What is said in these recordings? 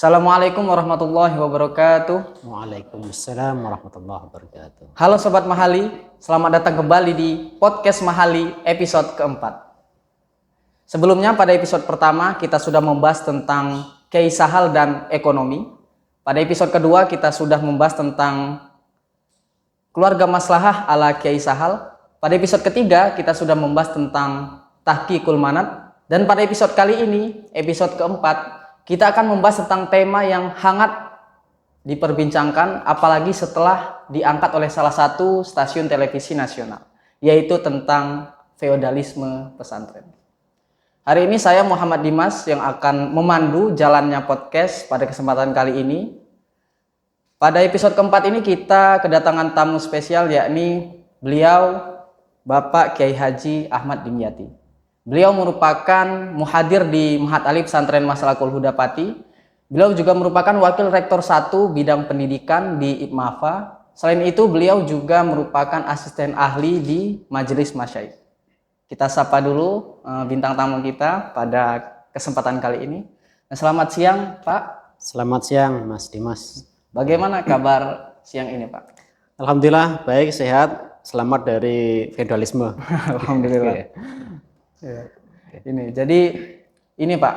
Assalamualaikum warahmatullahi wabarakatuh. Waalaikumsalam warahmatullahi wabarakatuh. Halo Sobat Mahali, selamat datang kembali di Podcast Mahali episode keempat. Sebelumnya pada episode pertama kita sudah membahas tentang Kiai Sahal dan ekonomi. Pada episode kedua kita sudah membahas tentang keluarga maslahah ala Kiai Sahal. Pada episode ketiga kita sudah membahas tentang tahqiqul manat. Dan pada episode kali ini, episode keempat, kita akan membahas tentang tema yang hangat diperbincangkan apalagi setelah diangkat oleh salah satu stasiun televisi nasional, yaitu tentang feodalisme pesantren. Hari ini saya Muhammad Dimas yang akan memandu jalannya podcast pada kesempatan kali ini. Pada episode keempat ini kita kedatangan tamu spesial, yakni beliau Bapak Kiai Haji Ahmad Dimyati. Beliau merupakan muhadir di Mahat Alif Pesantren Maslakul Huda Pati. Beliau juga merupakan wakil rektor 1 bidang pendidikan di IPMAFA. Selain itu beliau juga merupakan asisten ahli di Majelis Masyaikh. Kita sapa dulu bintang tamu kita pada kesempatan kali ini. Selamat siang Pak. Selamat siang Mas Dimas. Bagaimana kabar siang ini Pak? Alhamdulillah baik, sehat, selamat dari feodalisme. Alhamdulillah. Ya. Ini Pak,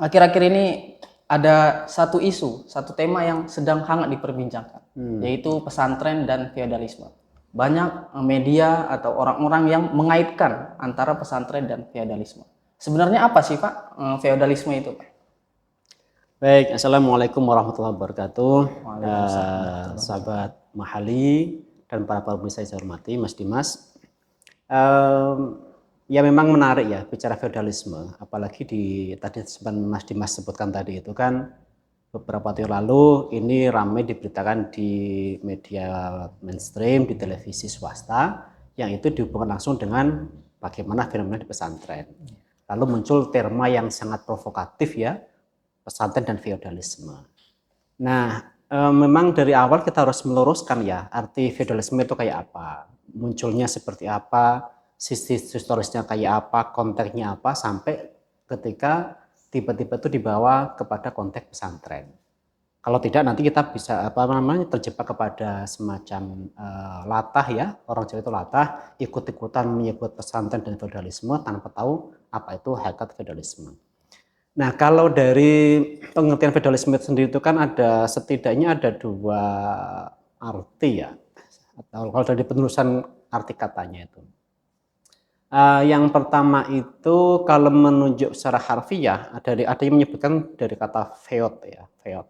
akhir-akhir ini ada satu isu, satu tema yang sedang hangat diperbincangkan, yaitu pesantren dan feodalisme. Banyak media atau orang-orang yang mengaitkan antara pesantren dan feodalisme. Sebenarnya apa sih Pak feodalisme itu Pak? Baik, Assalamualaikum warahmatullahi wabarakatuh. Sahabat Mahali dan para pemirsa yang saya hormati, Mas Dimas. Ya memang menarik ya bicara feodalisme, apalagi tadi Mas Dimas sebutkan tadi itu kan beberapa tahun lalu ini ramai diberitakan di media mainstream, di televisi swasta, yang itu dihubungkan langsung dengan bagaimana fenomena di pesantren. Lalu muncul terma yang sangat provokatif ya, pesantren dan feodalisme. Nah, memang dari awal kita harus meluruskan ya, arti feodalisme itu kayak apa, munculnya seperti apa, sisi historisnya kayak apa, konteksnya apa, sampai ketika tiba-tiba itu dibawa kepada konteks pesantren. Kalau tidak nanti kita bisa terjebak kepada semacam latah ya, orang Jawa itu latah, ikut-ikutan menyebut pesantren dan feodalisme tanpa tahu apa itu hakikat feodalisme. Nah, kalau dari pengertian feodalisme itu sendiri itu kan setidaknya ada dua arti ya, atau kalau dari penulisan arti katanya itu. Yang pertama itu kalau menunjuk secara harfiah ada yang menyebutkan dari kata feod ya, feod.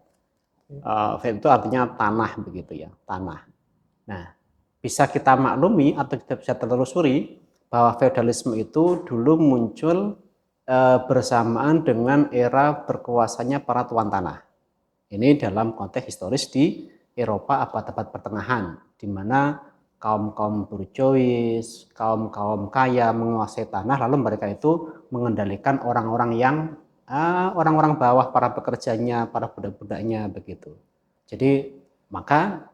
Feod itu artinya tanah begitu ya, tanah. Nah, bisa kita maklumi atau kita bisa telusuri bahwa feodalisme itu dulu muncul bersamaan dengan era berkuasanya para tuan tanah. Ini dalam konteks historis di Eropa abad-abad pertengahan, di mana kaum-kaum burjuis, kaum-kaum kaya menguasai tanah, lalu mereka itu mengendalikan orang-orang bawah, para pekerjanya, para budak-budaknya begitu. Jadi maka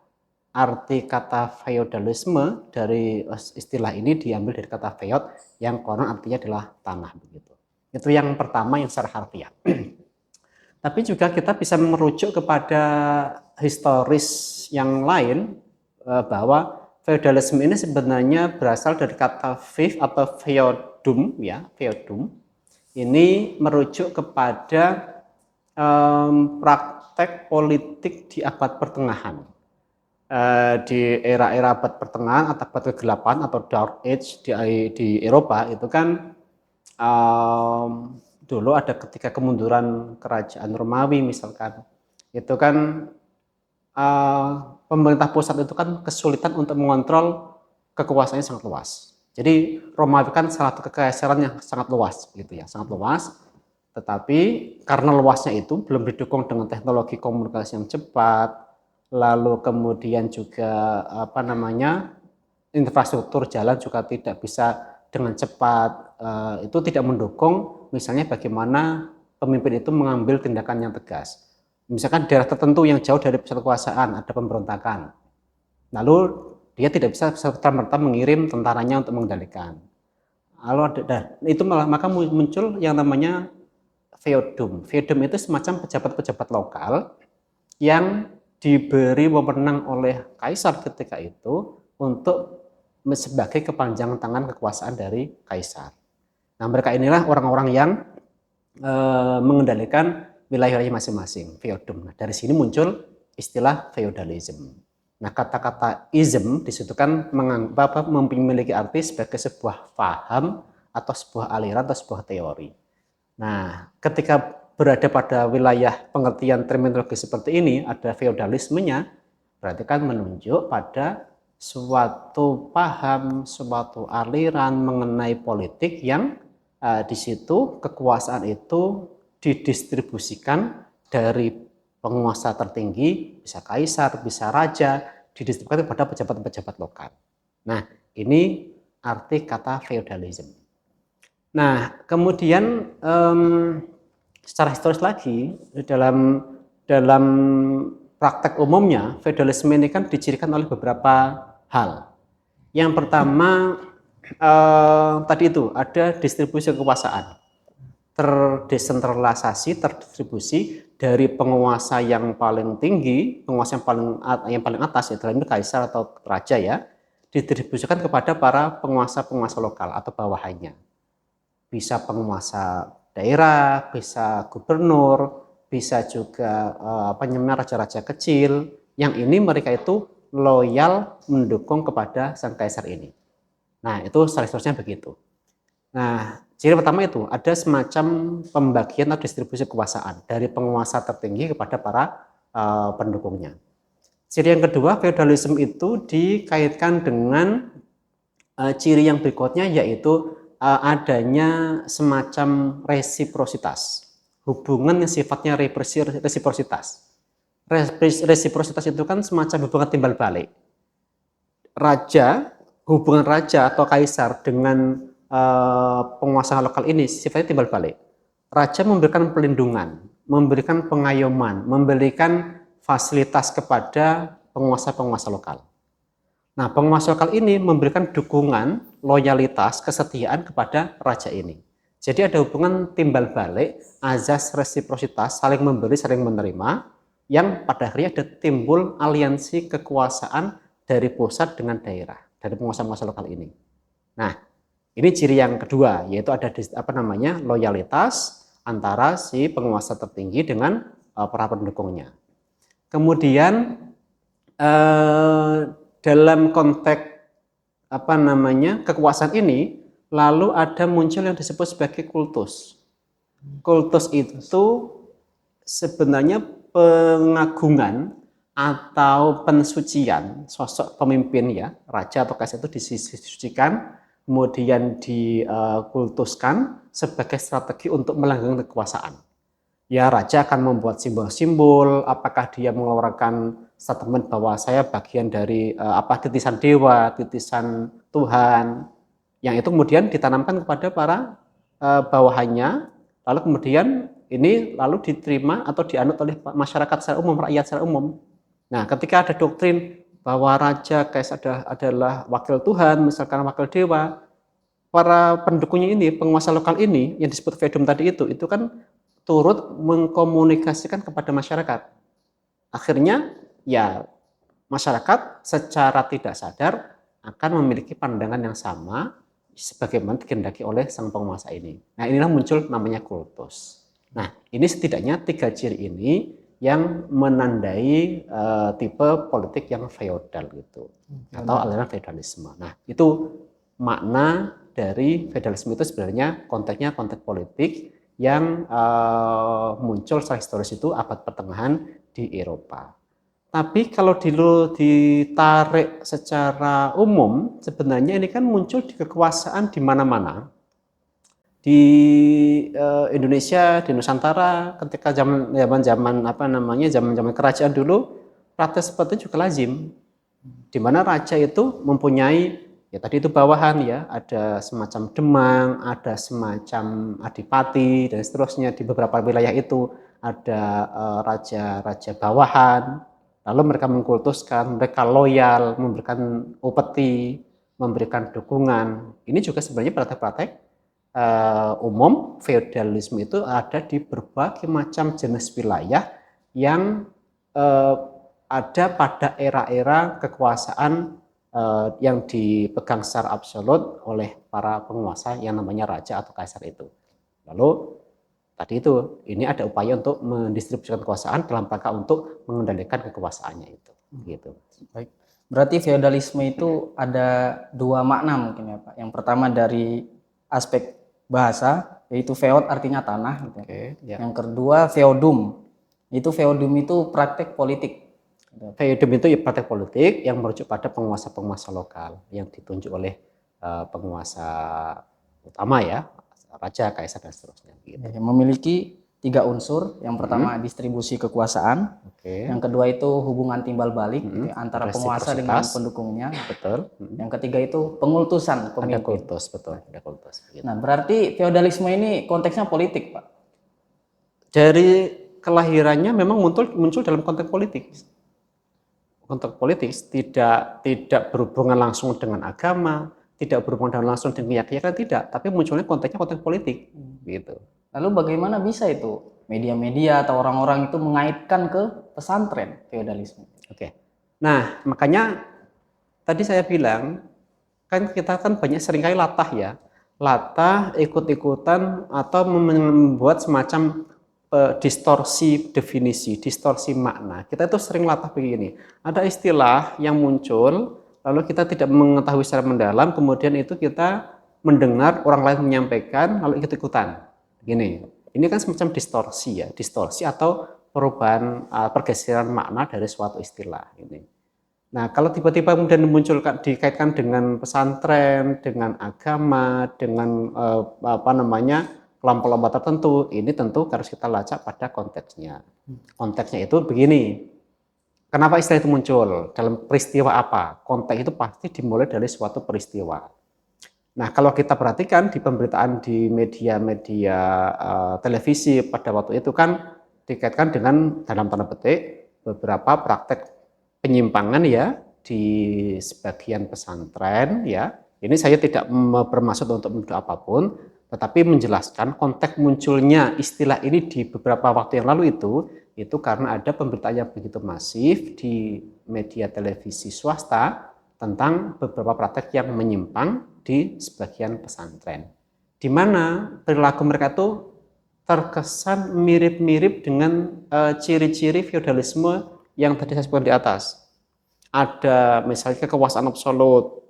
arti kata feodalisme dari istilah ini diambil dari kata feod yang konon artinya adalah tanah begitu. Itu yang pertama yang secara harfiah. Tapi juga kita bisa merujuk kepada historis yang lain bahwa feodalisme ini sebenarnya berasal dari kata fev atau feodum ya, feodum. Ini merujuk kepada praktek politik di abad pertengahan. Di era-era abad pertengahan atau abad ke-8 atau Dark Age di Eropa itu kan dulu ada ketika kemunduran kerajaan Romawi misalkan. Itu kan pemerintah pusat itu kan kesulitan untuk mengontrol kekuasaannya sangat luas. Jadi Romawi kan salah satu kekaisaran yang sangat luas begitu ya, sangat luas. Tetapi karena luasnya itu belum didukung dengan teknologi komunikasi yang cepat, lalu kemudian juga infrastruktur jalan juga tidak bisa dengan cepat, itu tidak mendukung misalnya bagaimana pemimpin itu mengambil tindakan yang tegas. Misalkan daerah tertentu yang jauh dari pusat kekuasaan ada pemberontakan, lalu dia tidak bisa serta-merta mengirim tentaranya untuk mengendalikan. Lalu itu maka muncul yang namanya feodum. Feodum itu semacam pejabat-pejabat lokal yang diberi wewenang oleh kaisar ketika itu untuk sebagai kepanjangan tangan kekuasaan dari kaisar. Nah, mereka inilah orang-orang yang mengendalikan wilayah-wilayah masing-masing, feodum. Nah, dari sini muncul istilah feudalism. Nah, kata-kata ism di situ kan memiliki arti sebagai sebuah paham atau sebuah aliran atau sebuah teori. Nah, ketika berada pada wilayah pengertian terminologi seperti ini, ada feodalismenya, berarti kan menunjuk pada suatu paham, suatu aliran mengenai politik yang di situ kekuasaan itu didistribusikan dari penguasa tertinggi, bisa kaisar, bisa raja, didistribusikan kepada pejabat-pejabat lokal. Nah, ini arti kata feudalism. Nah, kemudian secara historis lagi dalam praktek umumnya feudalisme ini kan dicirikan oleh beberapa hal. Yang pertama tadi itu ada distribusi kekuasaan, terdesentralisasi, terdistribusi dari penguasa yang paling tinggi, penguasa yang paling atas ya dalam ini kaisar atau raja ya, didistribusikan kepada para penguasa-penguasa lokal atau bawahannya. Bisa penguasa daerah, bisa gubernur, bisa juga raja-raja kecil, yang ini mereka itu loyal mendukung kepada sang kaisar ini. Nah, itu seterusnya begitu. Nah, ciri pertama itu ada semacam pembagian atau distribusi kekuasaan dari penguasa tertinggi kepada para pendukungnya. Ciri yang kedua, feudalisme itu dikaitkan dengan ciri yang berikutnya, yaitu adanya semacam resiprositas, hubungan yang sifatnya resiprositas. Resiprositas itu kan semacam hubungan timbal balik. Hubungan raja atau kaisar dengan penguasa lokal ini sifatnya timbal balik. Raja memberikan pelindungan, memberikan pengayoman, memberikan fasilitas kepada penguasa-penguasa lokal. Nah, penguasa lokal ini memberikan dukungan, loyalitas, kesetiaan kepada raja ini. Jadi ada hubungan timbal balik, azas resiprositas, saling memberi, saling menerima, yang pada akhirnya ada timbul aliansi kekuasaan dari pusat dengan daerah, dari penguasa-penguasa lokal ini. Nah, ini ciri yang kedua, yaitu ada loyalitas antara si penguasa tertinggi dengan para pendukungnya. Kemudian dalam konteks kekuasaan ini, lalu ada muncul yang disebut sebagai kultus. Kultus itu sebenarnya pengagungan atau pensucian sosok pemimpin ya, raja atau kaisar itu disucikan, kemudian dikultuskan sebagai strategi untuk melanggengkan kekuasaan. Ya, raja akan membuat simbol-simbol, apakah dia mengeluarkan statement bahwa saya bagian dari titisan dewa, titisan Tuhan, yang itu kemudian ditanamkan kepada para bawahannya, lalu kemudian ini lalu diterima atau dianut oleh masyarakat secara umum, rakyat secara umum. Nah, ketika ada doktrin bahwa raja kaisar adalah wakil Tuhan, misalkan wakil dewa, para pendukungnya ini, penguasa lokal ini yang disebut feodum tadi itu kan turut mengkomunikasikan kepada masyarakat. Akhirnya ya masyarakat secara tidak sadar akan memiliki pandangan yang sama sebagaimana dikehendaki oleh sang penguasa ini. Nah, inilah muncul namanya kultus. Nah, ini setidaknya 3 ciri ini yang menandai tipe politik yang feodal gitu, atau aliran feodalisme. Nah, itu makna dari feodalisme itu sebenarnya konteksnya konteks politik yang muncul secara historis itu abad pertengahan di Eropa. Tapi kalau ditarik secara umum, sebenarnya ini kan muncul di kekuasaan di mana-mana. Di Indonesia, di Nusantara, ketika zaman kerajaan dulu, praktek seperti itu juga lazim. Di mana raja itu mempunyai, ya tadi itu bawahan ya, ada semacam demang, ada semacam adipati, dan seterusnya. Di beberapa wilayah itu ada raja-raja bawahan, lalu mereka mengkultuskan, mereka loyal, memberikan upeti, memberikan dukungan. Ini juga sebenarnya praktek-praktek umum feodalisme itu ada di berbagai macam jenis wilayah yang ada pada era-era kekuasaan yang dipegang secara absolut oleh para penguasa yang namanya raja atau kaisar itu. Lalu tadi itu ini ada upaya untuk mendistribusikan kekuasaan dalam rangka untuk mengendalikan kekuasaannya itu. Gitu. Baik. Berarti feodalisme itu ada dua makna mungkin ya Pak. Yang pertama dari aspek bahasa, yaitu feod artinya tanah. Gitu. Ya. Yang kedua feodum. Feodum itu praktek politik. Feodum itu ya praktek politik yang merujuk pada penguasa-penguasa lokal yang ditunjuk oleh penguasa utama ya, raja, kaisar dan seterusnya. Gitu. Yang memiliki 3 unsur. Yang pertama distribusi kekuasaan. Yang kedua itu hubungan timbal balik gitu, antara penguasa dengan pendukungnya. Betul. Yang ketiga itu pengultusan pemimpin. Ada kultus, betul. Ada kultus. Gitu. Nah, berarti feodalisme ini konteksnya politik, Pak. Dari kelahirannya memang muncul dalam konteks politik. Konteks politik tidak berhubungan langsung dengan agama, tidak berhubungan langsung dengan keyakinan, tidak, tapi munculnya konteksnya konteks politik. Gitu. Lalu bagaimana bisa itu media-media atau orang-orang itu mengaitkan ke pesantren feodalisme? Oke. Nah, makanya tadi saya bilang kan kita kan banyak seringkali latah ikut-ikutan atau membuat semacam distorsi definisi, distorsi makna. Kita itu sering latah begini. Ada istilah yang muncul, lalu kita tidak mengetahui secara mendalam, kemudian itu kita mendengar orang lain menyampaikan, lalu ikut-ikutan. Gini, ini kan semacam distorsi ya, distorsi atau perubahan pergeseran makna dari suatu istilah. Ini. Nah, kalau tiba-tiba kemudian dimunculkan dikaitkan dengan pesantren, dengan agama, dengan kelompok-kelompok tertentu, ini tentu harus kita lacak pada konteksnya. Konteksnya itu begini. Kenapa istilah itu muncul? Dalam peristiwa apa? Konteks itu pasti dimulai dari suatu peristiwa. Nah, kalau kita perhatikan di pemberitaan di media-media televisi pada waktu itu kan dikaitkan dengan dalam tanda petik beberapa praktek penyimpangan ya di sebagian pesantren ya. Ini saya tidak bermaksud untuk menuduh apapun, tetapi menjelaskan konteks munculnya istilah ini di beberapa waktu yang lalu itu karena ada pemberitaan yang begitu masif di media televisi swasta tentang beberapa praktek yang menyimpang di sebagian pesantren, di mana perilaku mereka itu terkesan mirip-mirip dengan ciri-ciri feodalisme yang tadi saya sebutkan di atas. Ada misalnya kekuasaan absolut.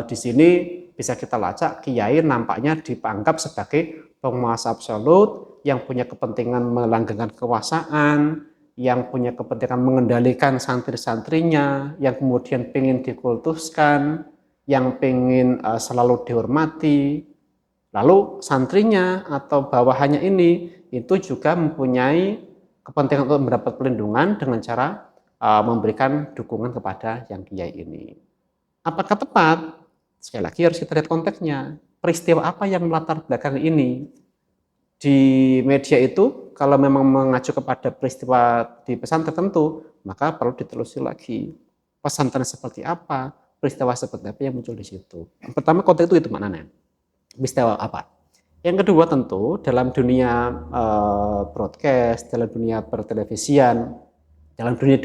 Di sini bisa kita lacak, kiai nampaknya dianggap sebagai penguasa absolut yang punya kepentingan melanggengkan kekuasaan, yang punya kepentingan mengendalikan santri-santrinya, yang kemudian ingin dikultuskan, yang ingin selalu dihormati. Lalu santrinya atau bawahannya ini itu juga mempunyai kepentingan untuk mendapat perlindungan dengan cara memberikan dukungan kepada yang kiai ini. Apakah tepat? Sekali lagi harus kita lihat konteksnya. Peristiwa apa yang melatar belakang ini? Di media itu kalau memang mengacu kepada peristiwa di pesantren tertentu, maka perlu ditelusuri lagi. Pesantren seperti apa? Peristiwa seperti apa yang muncul di situ? Yang pertama konteks itu maknanya. Peristiwa apa? Yang kedua tentu dalam dunia broadcast, dalam dunia pertelevisian, dalam dunia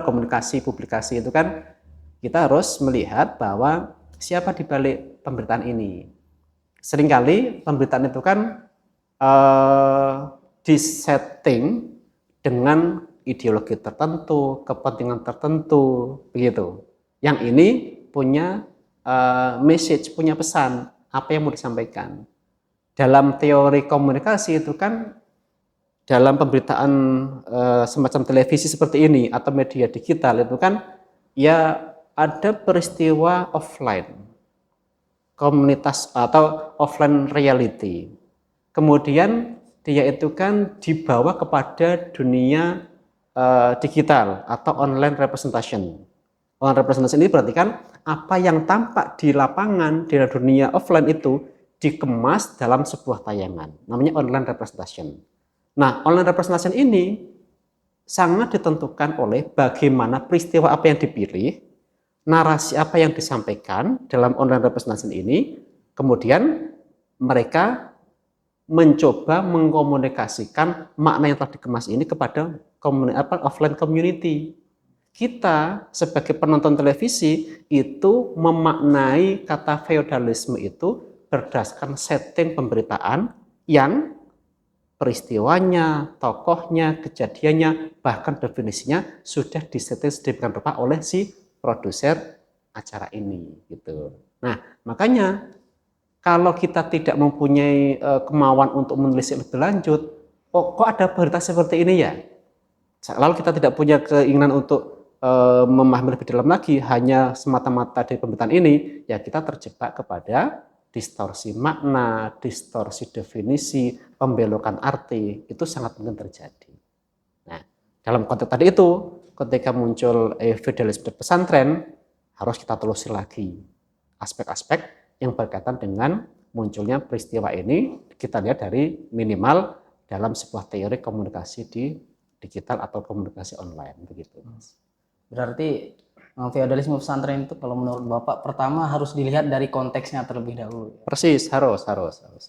komunikasi, publikasi itu kan kita harus melihat bahwa siapa di balik pemberitaan ini. Seringkali pemberitaan itu kan disetting dengan ideologi tertentu, kepentingan tertentu, begitu. Yang ini punya message, punya pesan, apa yang mau disampaikan. Dalam teori komunikasi itu kan dalam pemberitaan semacam televisi seperti ini atau media digital itu kan ya ada peristiwa offline, komunitas atau offline reality. Kemudian dia itu kan dibawa kepada dunia digital atau online representation. Online representation ini berarti kan apa yang tampak di lapangan di dunia offline itu dikemas dalam sebuah tayangan. Namanya online representation. Nah, online representation ini sangat ditentukan oleh bagaimana peristiwa apa yang dipilih, narasi apa yang disampaikan dalam online representation ini, kemudian mereka mencoba mengkomunikasikan makna yang telah dikemas ini kepada offline community. Kita sebagai penonton televisi itu memaknai kata feodalisme itu berdasarkan setting pemberitaan yang peristiwanya, tokohnya, kejadiannya, bahkan definisinya sudah disetting sedemikian rupa oleh si produser acara ini gitu. Nah, makanya kalau kita tidak mempunyai kemauan untuk menulis lebih lanjut, kok ada berita seperti ini ya? Lalu kita tidak punya keinginan untuk memahami lebih dalam lagi, hanya semata-mata dari pemberitaan ini, ya kita terjebak kepada distorsi makna, distorsi definisi, pembelokan arti, itu sangat mungkin terjadi. Nah, dalam konteks tadi itu, ketika muncul feudalisme pesantren, harus kita telusuri lagi aspek-aspek yang berkaitan dengan munculnya peristiwa ini. Kita lihat dari minimal dalam sebuah teori komunikasi di digital atau komunikasi online begitu. Berarti feodalisme pesantren itu kalau menurut Bapak pertama harus dilihat dari konteksnya terlebih dahulu. Persis, harus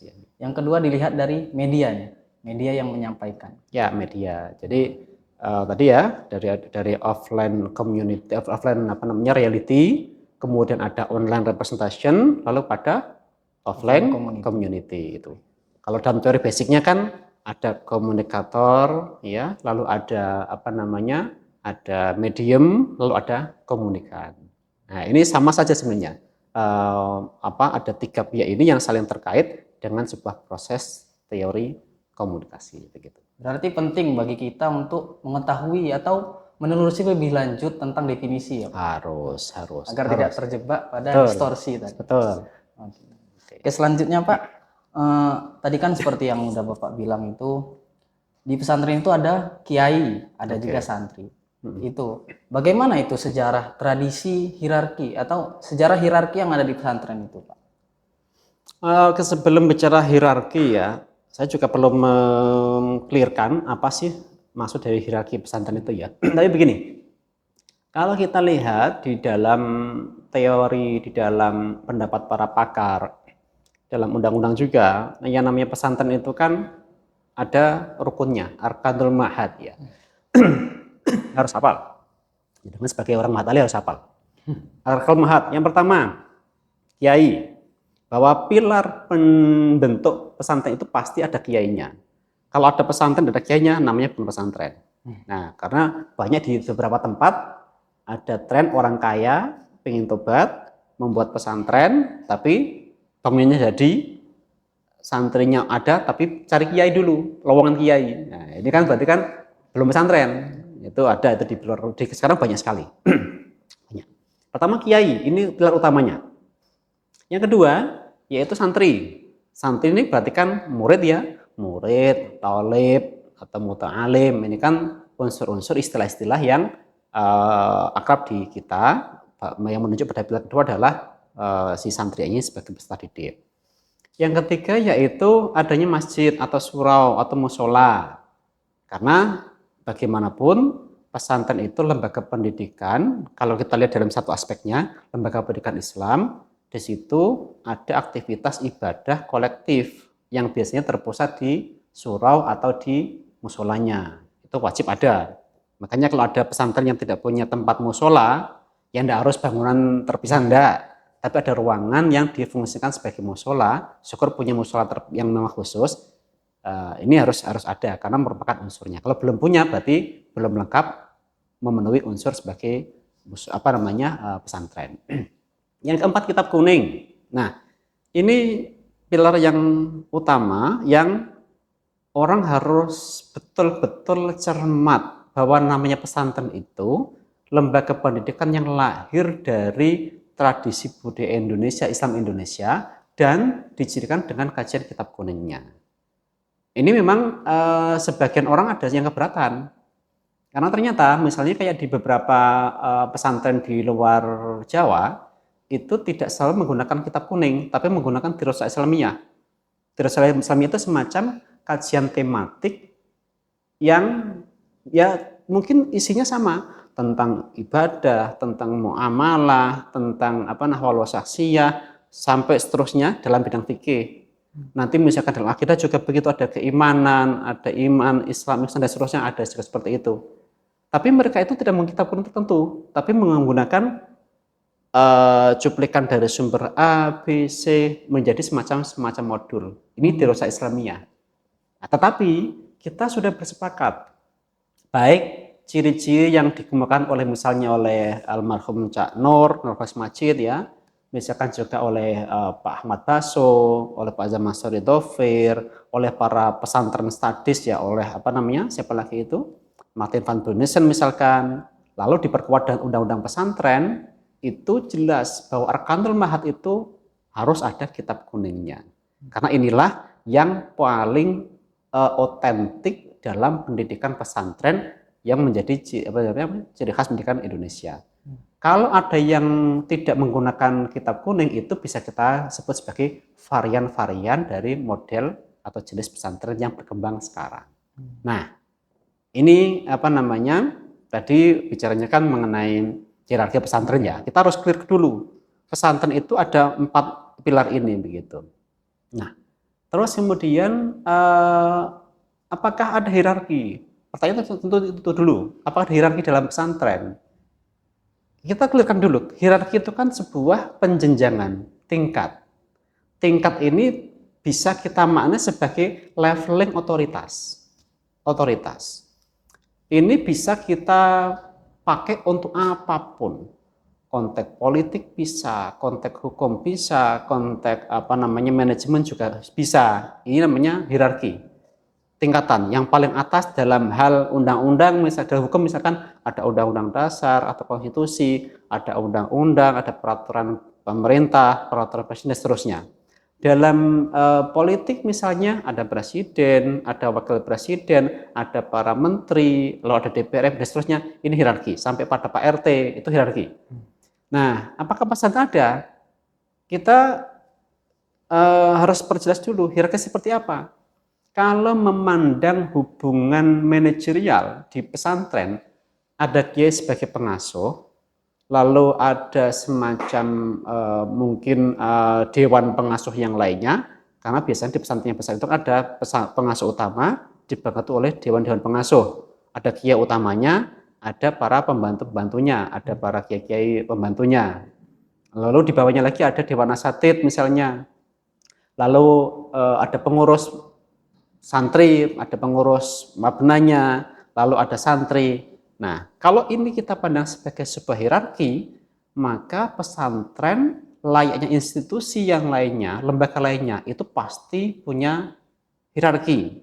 ya. Yang kedua dilihat dari medianya, media yang menyampaikan. Ya, media. Jadi tadi ya dari offline community, offline reality, kemudian ada online representation, lalu pada offline community itu. Kalau dalam teori basicnya kan ada komunikator, ya, lalu ada ada medium, lalu ada komunikan. Nah, ini sama saja sebenarnya. Ada tiga pihak ini yang saling terkait dengan sebuah proses teori komunikasi begitu. Berarti penting bagi kita untuk mengetahui atau menelusuri lebih lanjut tentang definisi ya Pak? Harus. Agar tidak terjebak pada distorsi tadi. Betul. Oke, selanjutnya Pak, tadi kan seperti yang udah Bapak bilang itu di pesantren itu ada kiai, ada juga santri. Itu bagaimana itu sejarah, tradisi, hierarki atau sejarah hierarki yang ada di pesantren itu Pak? Sebelum bicara hierarki ya, saya juga perlu meng-clearkan apa sih maksud dari hierarki pesantren itu ya. Tapi begini, kalau kita lihat di dalam teori, di dalam pendapat para pakar, dalam undang-undang juga, yang namanya pesantren itu kan ada rukunnya, arkanul ma'had ya. Harus hafal. Jadi sebagai orang Mahatali harus hafal. Arkanul ma'had, yang pertama, kiai. Bahwa pilar pembentuk pesantren itu pasti ada kiainya. Kalau ada pesantren ada kiainya, namanya bukan pesantren. Nah, karena banyak di beberapa tempat ada tren orang kaya pengen tobat, membuat pesantren, tapi bangunannya jadi, santrinya ada, tapi cari kiai dulu, lowongan kiai. Nah, ini kan berarti kan belum pesantren. Itu ada itu di luar, sekarang banyak sekali. Banyak. Pertama kiai, ini pilar utamanya. Yang kedua, yaitu santri. Santri ini berarti kan murid ya, murid, talib, atau muta'alim. Ini kan unsur-unsur istilah-istilah yang akrab di kita. Yang menunjuk pada pilar kedua adalah si santri ini sebagai peserta didik. Yang ketiga yaitu adanya masjid atau surau atau musola. Karena bagaimanapun pesantren itu lembaga pendidikan, kalau kita lihat dalam satu aspeknya, lembaga pendidikan Islam, di situ ada aktivitas ibadah kolektif yang biasanya terpusat di surau atau di musolanya. Itu wajib ada. Makanya kalau ada pesantren yang tidak punya tempat musola, yang tidak harus bangunan terpisah, enggak. Tapi ada ruangan yang difungsikan sebagai musola, syukur punya musola yang memang khusus, ini harus ada karena merupakan unsurnya. Kalau belum punya berarti belum lengkap memenuhi unsur sebagai pesantren. Yang keempat, kitab kuning. Nah, ini pilar yang utama yang orang harus betul-betul cermat bahwa namanya pesantren itu lembaga pendidikan yang lahir dari tradisi budaya Indonesia, Islam Indonesia, dan dicirikan dengan kajian kitab kuningnya. Ini memang sebagian orang ada yang keberatan. Karena ternyata misalnya kayak di beberapa pesantren di luar Jawa, itu tidak selalu menggunakan kitab kuning, tapi menggunakan dirasah Islamiyah. Dirasah Islamiyah itu semacam kajian tematik yang ya mungkin isinya sama, tentang ibadah, tentang muamalah, tentang nahwal wasaksiyah, sampai seterusnya dalam bidang fikih. Nanti misalkan dalam akidah juga begitu, ada keimanan, ada iman, Islam, Islam dan seterusnya, ada juga seperti itu. Tapi mereka itu tidak mengkitab Quran tertentu, tapi menggunakan cuplikan dari sumber A, B, C menjadi semacam modul. Ini dirasa Islamiyah. Nah, tetapi kita sudah bersepakat, baik ciri-ciri yang dikemukakan oleh misalnya oleh almarhum Cak Nur Majid ya, misalkan juga oleh Pak Ahmad Baso, oleh Pak Zaman Sori Dovir, oleh para pesantren stadis ya, oleh siapa lagi itu, Martin van Brunissen misalkan, lalu diperkuat dengan undang-undang pesantren, itu jelas bahwa Arkanul Mahad itu harus ada kitab kuningnya. Karena inilah yang paling otentik dalam pendidikan pesantren yang menjadi ciri khas pendidikan Indonesia. Kalau ada yang tidak menggunakan kitab kuning, itu bisa kita sebut sebagai varian-varian dari model atau jenis pesantren yang berkembang sekarang. Nah, ini tadi bicaranya kan mengenai hierarki pesantren ya. Kita harus clear dulu. Pesantren itu ada 4 pilar ini begitu. Nah, terus kemudian apakah ada hierarki? Pertanyaan tentu itu dulu. Apakah ada hierarki dalam pesantren? Kita clearkan dulu. Hierarki itu kan sebuah penjenjangan tingkat. Tingkat ini bisa kita maknai sebagai leveling otoritas. Ini bisa kita pakai untuk apapun. Konteks politik bisa, konteks hukum bisa, konteks manajemen juga bisa. Ini namanya hierarki. Tingkatan yang paling atas dalam hal undang-undang, misalnya hukum misalkan ada undang-undang dasar atau konstitusi, ada undang-undang, ada peraturan pemerintah, peraturan presiden dan seterusnya. Dalam politik misalnya ada presiden, ada wakil presiden, ada para menteri, lalu ada DPR dan seterusnya. Ini hierarki sampai pada Pak RT itu hierarki. Nah, apakah pesantren ada? Kita harus perjelas dulu hierarki seperti apa. Kalau memandang hubungan manajerial di pesantren, ada kiai sebagai pengasuh, lalu ada semacam mungkin dewan pengasuh yang lainnya, karena biasanya di pesantren besar itu ada pengasuh utama dibantu oleh dewan-dewan pengasuh. Ada kiai utamanya, ada para pembantu-pembantunya, ada para kiai-kiai pembantunya. Lalu di bawahnya lagi ada dewan asatid misalnya. Lalu ada pengurus santri, ada pengurus mabnanya, lalu ada santri. Nah, kalau ini kita pandang sebagai sebuah hierarki, maka pesantren layaknya institusi yang lainnya, lembaga lainnya, itu pasti punya hierarki.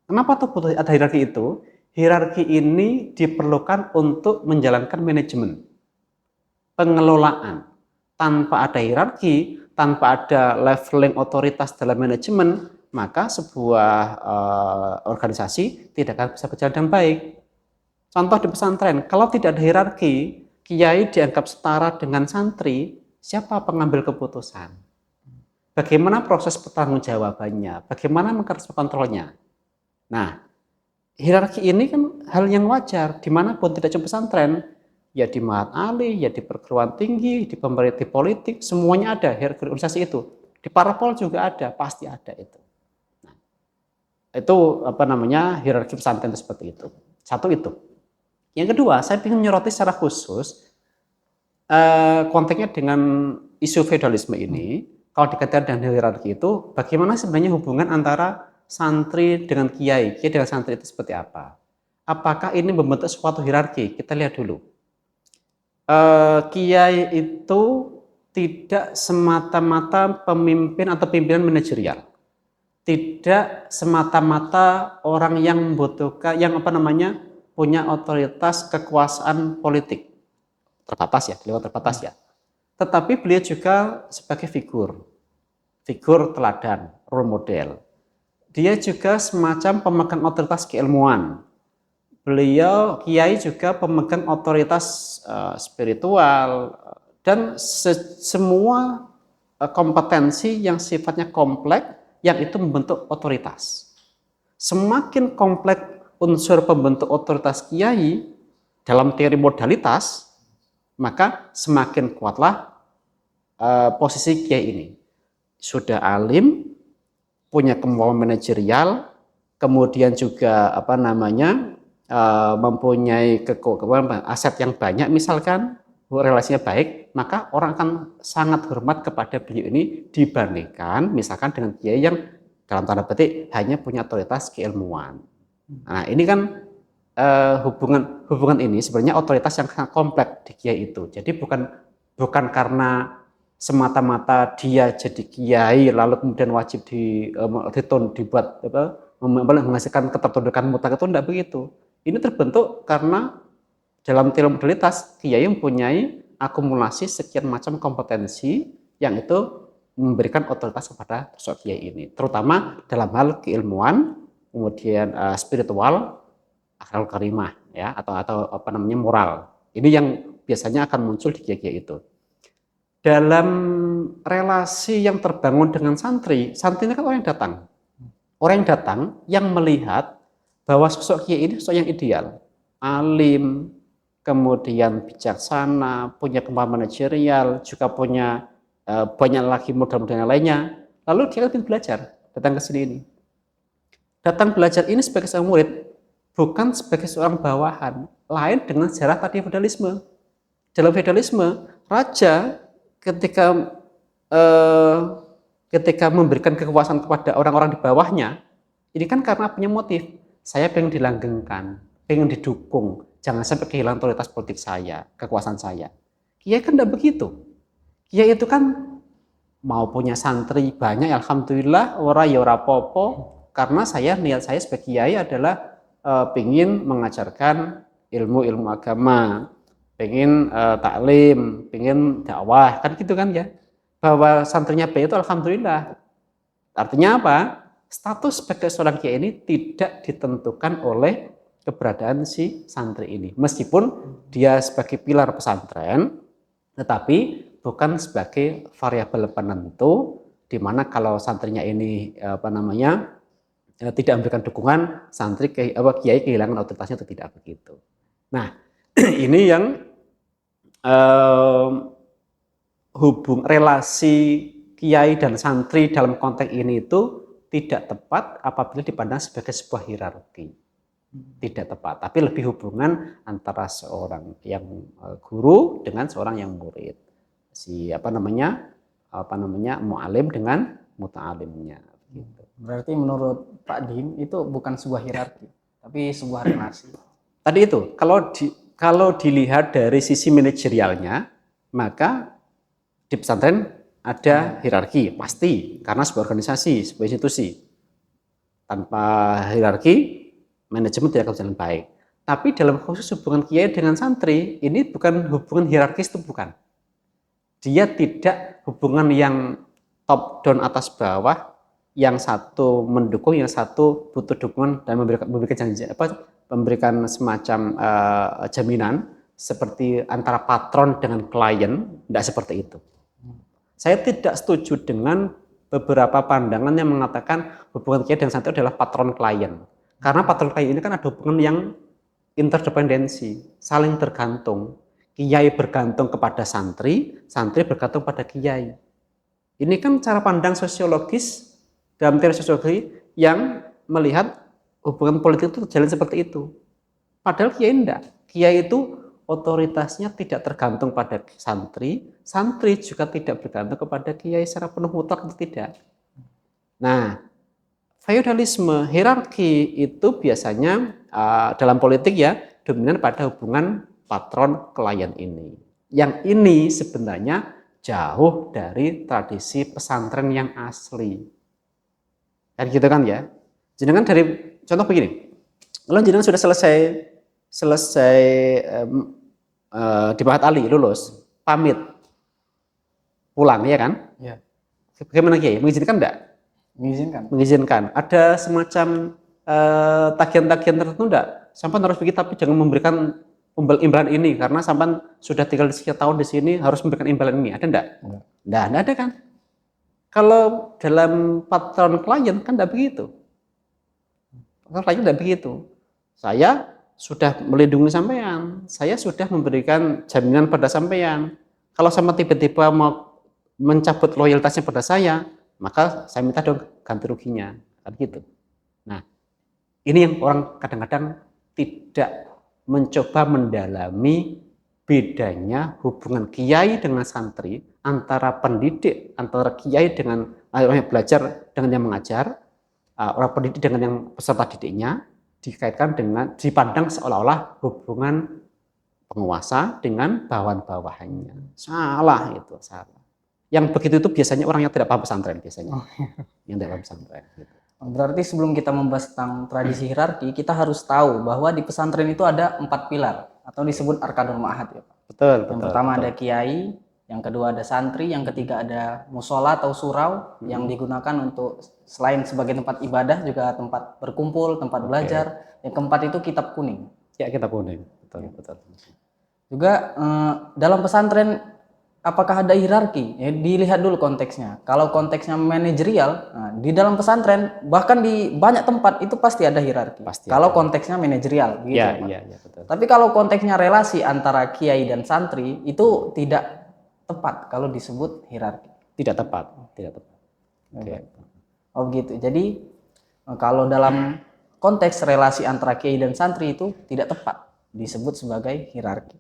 Kenapa tuh butuh ada hierarki itu? Hierarki ini diperlukan untuk menjalankan manajemen, pengelolaan. Tanpa ada hierarki, tanpa ada leveling otoritas dalam manajemen, maka sebuah organisasi tidak akan bisa berjalan dengan baik. Contoh di pesantren, kalau tidak ada hierarki, kiai dianggap setara dengan santri, siapa pengambil keputusan? Bagaimana proses pertanggungjawabannya? Bagaimana mekanisme kontrolnya? Nah, hierarki ini kan hal yang wajar, dimanapun, tidak cuma pesantren, ya di Mahat Ali, ya di perguruan tinggi, di pemerintah politik, semuanya ada hierarki organisasi itu. Di parpol juga ada, pasti ada itu. Nah, itu hierarki pesantren seperti itu. Satu itu. Yang kedua, saya ingin menyoroti secara khusus konteksnya dengan isu feodalisme ini. Kalau dikaitkan dengan hierarki itu, bagaimana sebenarnya hubungan antara santri dengan kiai dengan santri itu seperti apa? Apakah ini membentuk suatu hierarki? Kita lihat dulu. Kiai itu tidak semata-mata pemimpin atau pimpinan manajerial. Tidak semata-mata orang yang membutuhkan, punya otoritas kekuasaan politik. Beliau terbatas ya. Tetapi beliau juga sebagai figur teladan, role model. Dia juga semacam pemegang otoritas keilmuan. Beliau kiai juga pemegang otoritas spiritual dan semua kompetensi yang sifatnya kompleks yang itu membentuk otoritas. Semakin kompleks unsur pembentuk otoritas kiai dalam teori modalitas, maka semakin kuatlah posisi kiai ini. Sudah alim, punya kemampuan manajerial, kemudian juga mempunyai aset yang banyak misalkan, relasinya baik, maka orang akan sangat hormat kepada beliau ini dibandingkan misalkan dengan kiai yang dalam tanda petik hanya punya otoritas keilmuan. Nah ini kan hubungan ini sebenarnya otoritas yang sangat kompleks di kiai itu. Jadi bukan karena semata-mata dia jadi kiai lalu kemudian wajib dibuat menghasilkan ketertundukan mutlak, itu tidak begitu. Ini terbentuk karena dalam teori modalitas kiai mempunyai akumulasi sekian macam kompetensi yang itu memberikan otoritas kepada sosok kiai ini, terutama dalam hal keilmuan, kemudian spiritual, akhlak karimah ya, atau moral. Ini yang biasanya akan muncul di kiai-kiai itu. Dalam relasi yang terbangun dengan santri ini kan orang yang datang yang melihat bahwa sosok kiai ini sosok yang ideal, alim, kemudian bijaksana, punya kemampuan manajerial, juga punya banyak lagi modal-modal yang lainnya. Lalu dia ingin belajar, datang ke sini ini. Datang belajar ini sebagai seorang murid, bukan sebagai seorang bawahan. Lain dengan sejarah tadi feodalisme. Dalam feodalisme, raja ketika memberikan kekuasaan kepada orang-orang di bawahnya, ini kan karena punya motif. Saya pengen dilanggengkan, pengen didukung, jangan sampai kehilangan otoritas politik saya, kekuasaan saya. Kiai kan tidak begitu. Kiai itu kan mau punya santri banyak, alhamdulillah, ora popo, karena niat saya sebagai kiai adalah pengen mengajarkan ilmu agama, pengen taklim, pengen dakwah, kan gitu kan ya. Bahwa santrinya baik itu alhamdulillah. Artinya apa? Status sebagai seorang kiai ini tidak ditentukan oleh keberadaan si santri ini. Meskipun dia sebagai pilar pesantren, tetapi bukan sebagai variabel penentu di mana kalau santrinya ini tidak memberikan dukungan, kiai kehilangan otoritasnya atau tidak begitu. Nah, ini yang relasi kiai dan santri dalam konteks ini itu tidak tepat apabila dipandang sebagai sebuah hierarki. Tidak tepat, tapi lebih hubungan antara seorang yang guru dengan seorang yang murid. Mu'alim dengan muta'alimnya. Gitu. Berarti menurut Pak Dim itu bukan sebuah hierarki, tapi sebuah relasi. Tadi itu, kalau dilihat dari sisi manajerialnya, maka di pesantren ada hierarki, pasti, karena sebuah organisasi, sebuah institusi. Tanpa hierarki, manajemen tidak akan berjalan baik. Tapi dalam khusus hubungan kiai dengan santri, ini bukan hubungan hierarkis, itu bukan. Dia tidak hubungan yang top down atas bawah, yang satu mendukung, yang satu butuh dukungan dan memberikan semacam jaminan seperti antara patron dengan klien, tidak seperti itu. Saya tidak setuju dengan beberapa pandangan yang mengatakan hubungan kiai dengan santri adalah patron klien. Karena patron klien ini kan ada hubungan yang interdependensi, saling tergantung. Kiai bergantung kepada santri, santri bergantung pada kiai. Ini kan cara pandang sosiologis dalam teori sosiologi yang melihat hubungan politik itu terjalin seperti itu. Padahal kiai tidak. Kiai itu otoritasnya tidak tergantung pada santri, santri juga tidak bergantung kepada kiai secara penuh mutlak atau tidak. Nah, feodalisme, hierarki itu biasanya dalam politik ya dominan pada hubungan patron klien ini. Yang ini sebenarnya jauh dari tradisi pesantren yang asli. Kan gitu kan ya. Jenengan dari contoh begini. Kalau jenengan sudah selesai di Mahat Ali lulus, pamit pulang ya kan? Ya. Bagaimana Kiai? Mengizinkan enggak? Mengizinkan. Ada semacam tagihan-tagihan tertentu enggak? Sampai harus begitu, tapi jangan memberikan imbalan ini karena sampai sudah tinggal sekian tahun di sini harus memberikan imbalan ini. Ada enggak? Enggak ada kan? Kalau dalam patron klien kan enggak begitu. Patron klien enggak begitu. Saya sudah melindungi sampean, saya sudah memberikan jaminan pada sampean. Kalau sama tiba-tiba mau mencabut loyalitasnya pada saya, maka saya minta dong ganti ruginya, kan gitu. Nah, ini yang orang kadang-kadang tidak mencoba mendalami bedanya hubungan kiai dengan santri, antara pendidik, antara kiai dengan orang yang belajar dengan yang mengajar, orang pendidik dengan yang peserta didiknya, dikaitkan dengan, dipandang seolah-olah hubungan penguasa dengan bawahan-bawahannya. Salah itu, salah. Yang begitu itu biasanya orang yang tidak paham pesantren biasanya. Yang tidak paham pesantren. Gitu. Berarti sebelum kita membahas tentang tradisi hierarki, kita harus tahu bahwa di pesantren itu ada 4 pilar atau disebut arkanul ma'had ya Pak. Betul, Yang pertama ada kiai, yang kedua ada santri, yang ketiga ada musola atau surau yang digunakan untuk selain sebagai tempat ibadah juga tempat berkumpul, tempat belajar. Yang keempat itu kitab kuning. Ya, kita kuning. Betul. Juga dalam pesantren apakah ada hierarki? Ya, dilihat dulu konteksnya. Kalau konteksnya manajerial, nah, di dalam pesantren bahkan di banyak tempat itu pasti ada hierarki. Kalau konteksnya manajerial, gitu ya, ya, Pak. iya, betul. Tapi kalau konteksnya relasi antara kiai dan santri itu tidak tepat kalau disebut hierarki. Tidak tepat. Oke. Oh gitu. Jadi kalau dalam konteks relasi antara kiai dan santri itu tidak tepat disebut sebagai hierarki.